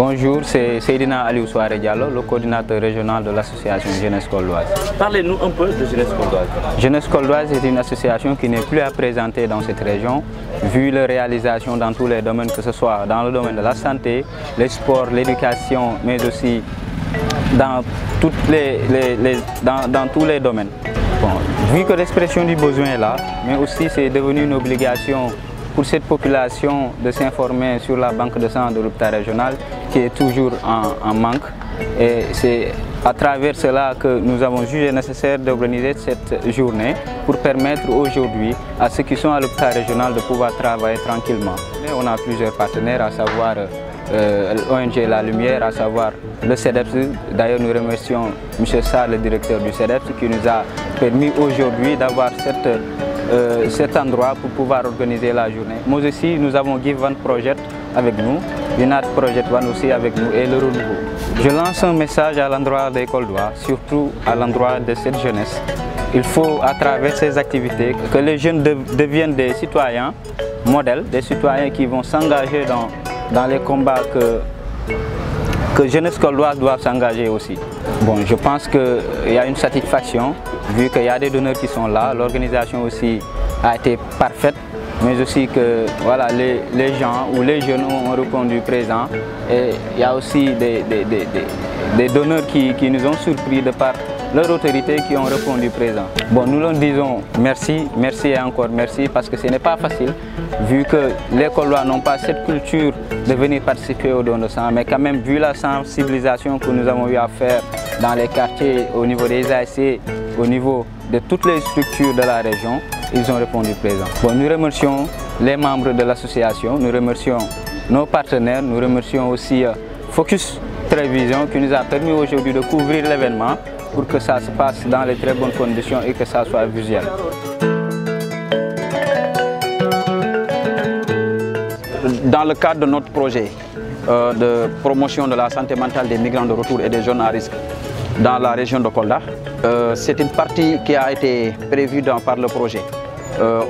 Bonjour, c'est Seydina Aliou Souare Diallo, le coordinateur régional de l'association Jeunesse Koldoise. Parlez-nous un peu de Jeunesse Koldoise. Jeunesse Koldoise est une association qui n'est plus à présenter dans cette région, vu leur réalisation dans tous les domaines, que ce soit dans le domaine de la santé, les sports, l'éducation, mais aussi dans tous les domaines. Bon, vu que l'expression du besoin est là, mais aussi c'est devenu une obligation pour cette population de s'informer sur la banque de sang de l'hôpital régional qui est toujours en manque. Et c'est à travers cela que nous avons jugé nécessaire d'organiser cette journée pour permettre aujourd'hui à ceux qui sont à l'hôpital régional de pouvoir travailler tranquillement. Et on a plusieurs partenaires, à savoir l'ONG La Lumière, à savoir le CEDEPS. D'ailleurs, nous remercions M. Sarr, le directeur du CEDEPS, qui nous a permis aujourd'hui d'avoir cet endroit pour pouvoir organiser la journée. Mais aussi, nous avons Give One Project avec nous, Unat Project One aussi avec nous et le renouveau. Je lance un message à l'endroit des Koldois, surtout à l'endroit de cette jeunesse. Il faut, à travers ces activités, que les jeunes deviennent des citoyens modèles, des citoyens qui vont s'engager dans les combats que Jeunesse Koldoise doit s'engager aussi. Bon, je pense qu'il y a une satisfaction, vu qu'il y a des donneurs qui sont là, l'organisation aussi a été parfaite, mais aussi que voilà, les gens ou les jeunes ont répondu présent. Et il y a aussi des donneurs qui nous ont surpris de par leur autorité qui ont répondu présent. Bon, nous leur disons merci, merci et encore merci, parce que ce n'est pas facile, vu que les Koldois n'ont pas cette culture de venir participer au don de sang, mais quand même, vu la sensibilisation que nous avons eu à faire dans les quartiers, au niveau des ASC, au niveau de toutes les structures de la région, ils ont répondu présent. Bon, nous remercions les membres de l'association, nous remercions nos partenaires, nous remercions aussi Focus Télévision qui nous a permis aujourd'hui de couvrir l'événement pour que ça se passe dans les très bonnes conditions et que ça soit visuel. Dans le cadre de notre projet de promotion de la santé mentale des migrants de retour et des jeunes à risque dans la région de Kolda, c'est une partie qui a été prévue par le projet.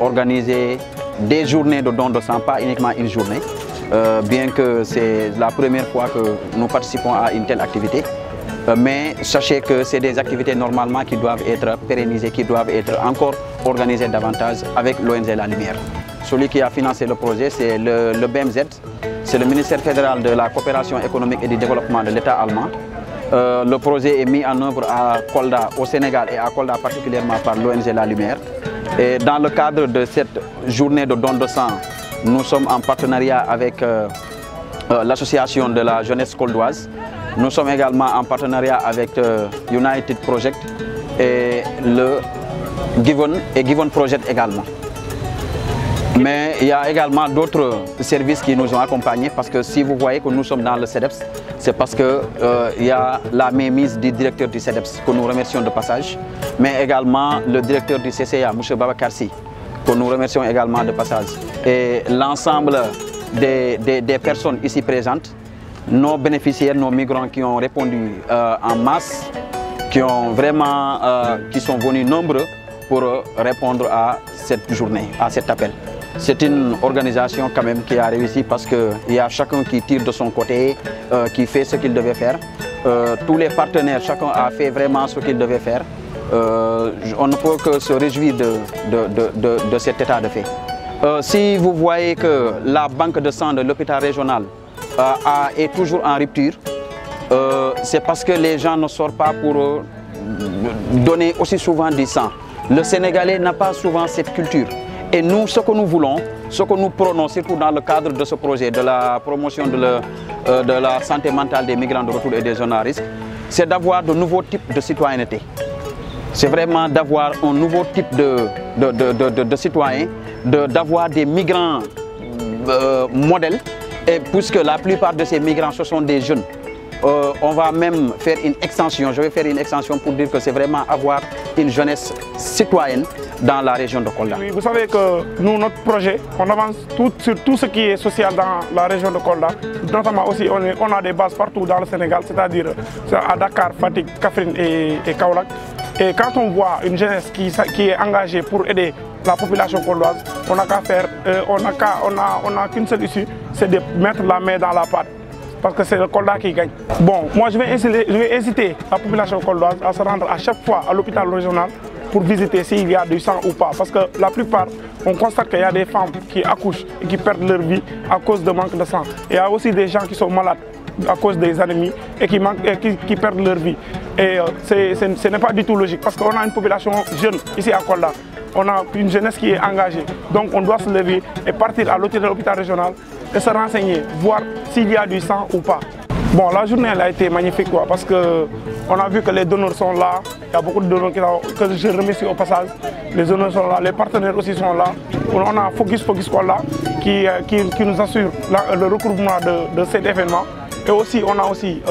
Organiser des journées de don de sang, pas uniquement une journée, bien que c'est la première fois que nous participons à une telle activité. Mais sachez que c'est des activités normalement qui doivent être pérennisées, qui doivent être encore organisées davantage avec l'ONG La Lumière. Celui qui a financé le projet, c'est le BMZ, c'est le ministère fédéral de la coopération économique et du développement de l'État allemand. Le projet est mis en œuvre à Kolda, au Sénégal, et à Kolda particulièrement par l'ONG La Lumière. Et dans le cadre de cette journée de don de sang, nous sommes en partenariat avec l'association de la jeunesse koldoise. Nous sommes également en partenariat avec United Project et le Give One Project également. Mais il y a également d'autres services qui nous ont accompagnés, parce que si vous voyez que nous sommes dans le CEDEPS, c'est parce qu'il y a la mainmise du directeur du CEDEPS que nous remercions de passage, mais également le directeur du CCA, M. Babacar Sy, que nous remercions également de passage. Et l'ensemble des personnes ici présentes, nos bénéficiaires, nos migrants qui ont répondu en masse, qui sont venus nombreux pour répondre à cette journée, à cet appel. C'est une organisation quand même qui a réussi, parce qu'il y a chacun qui tire de son côté, qui fait ce qu'il devait faire. Tous les partenaires, chacun a fait vraiment ce qu'il devait faire. On ne peut que se réjouir de cet état de fait. Si vous voyez que la banque de sang de l'hôpital régional est toujours en rupture, c'est parce que les gens ne sortent pas pour donner aussi souvent du sang. Le Sénégalais n'a pas souvent cette culture. Et nous, ce que nous voulons, ce que nous prônons, surtout dans le cadre de ce projet de la promotion de la santé mentale des migrants de retour et des jeunes à risque, c'est d'avoir de nouveaux types de citoyenneté. C'est vraiment d'avoir un nouveau type de citoyens, d'avoir des migrants modèles, et puisque la plupart de ces migrants, ce sont des jeunes. On va même faire une extension, je vais faire une extension pour dire que c'est vraiment avoir une jeunesse citoyenne dans la région de Kolda. Oui, vous savez que nous, notre projet, on avance sur tout ce qui est social dans la région de Kolda. Notamment aussi, on a des bases partout dans le Sénégal, c'est-à-dire à Dakar, Fatick, Kaffrine et Kaolack. Et quand on voit une jeunesse qui est engagée pour aider la population koldoise, on n'a qu'à faire, on n'a qu'une seule issue, c'est de mettre la main dans la pâte. parce que c'est le Kolda qui gagne. Bon, moi je vais inciter la population koldoise à se rendre à chaque fois à l'hôpital régional pour visiter s'il y a du sang ou pas. Parce que la plupart, on constate qu'il y a des femmes qui accouchent et qui perdent leur vie à cause de manque de sang. Et il y a aussi des gens qui sont malades à cause des anémies et qui perdent leur vie. Et ce n'est pas du tout logique parce qu'on a une population jeune ici à Kolda. On a une jeunesse qui est engagée. Donc on doit se lever et partir à l'hôpital régional et se renseigner, voir s'il y a du sang ou pas. Bon, la journée elle a été magnifique parce qu'on a vu que les donneurs sont là. Il y a beaucoup de donneurs que je remercie au passage. Les donneurs sont là, les partenaires aussi sont là. On a Focus Kolda qui nous assure le recouvrement de cet événement. Et aussi, on a aussi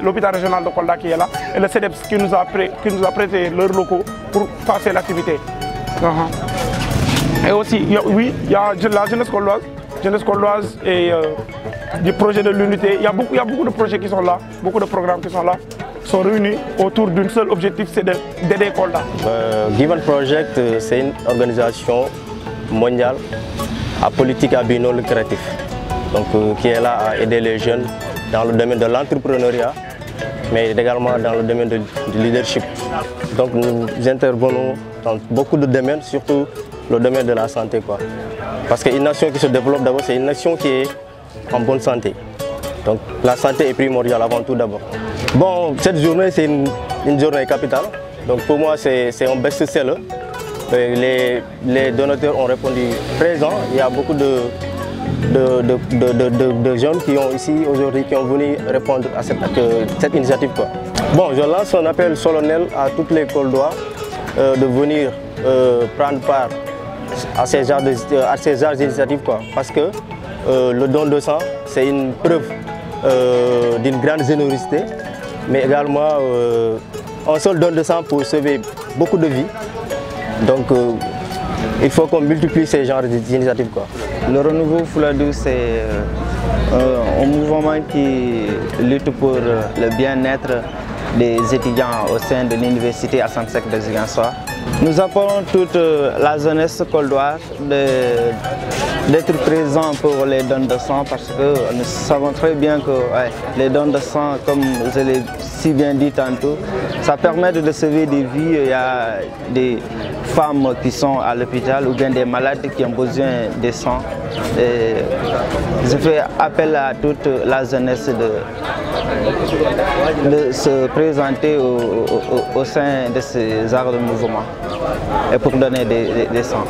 l'hôpital régional de Kolda qui est là et le CEDEPS qui nous a prêté leurs locaux pour faire l'activité. Et aussi, oui, il y a la jeunesse koldoise et des projets de l'unité. Il y a beaucoup de projets qui sont là, beaucoup de programmes qui sont là, sont réunis autour d'un seul objectif, c'est d'aider Kolda. Given Project, c'est une organisation mondiale à politique à but non lucratif, donc qui est là à aider les jeunes dans le domaine de l'entrepreneuriat, mais également dans le domaine du leadership. Donc nous intervenons dans beaucoup de domaines, surtout le domaine de la santé. Parce qu'une nation qui se développe d'abord, c'est une nation qui est en bonne santé. Donc la santé est primordiale avant tout d'abord. Bon, cette journée, c'est une journée capitale. Donc pour moi, c'est un best-seller. Les donateurs ont répondu présent. Il y a beaucoup de jeunes qui ont ici aujourd'hui, qui ont venu répondre à cette initiative. Bon, je lance un appel solennel à toutes les Koldois de venir prendre part à ces genres d'initiatives, parce que le don de sang, c'est une preuve d'une grande générosité, mais également un seul don de sang pour sauver beaucoup de vies. Donc il faut qu'on multiplie ces genres d'initiatives. Le renouveau Fouladou, c'est un mouvement qui lutte pour le bien-être des étudiants au sein de l'université Assane Seck de Ziguinchor. Nous appelons toute la jeunesse koldoise d'être présents pour les dons de sang, parce que nous savons très bien que les dons de sang, comme je l'ai si bien dit tantôt, ça permet de sauver des vies. Il y a des femmes qui sont à l'hôpital ou bien des malades qui ont besoin de sang. Et je fais appel à toute la jeunesse de se présenter au sein de ces arts de mouvement et pour donner des sangs.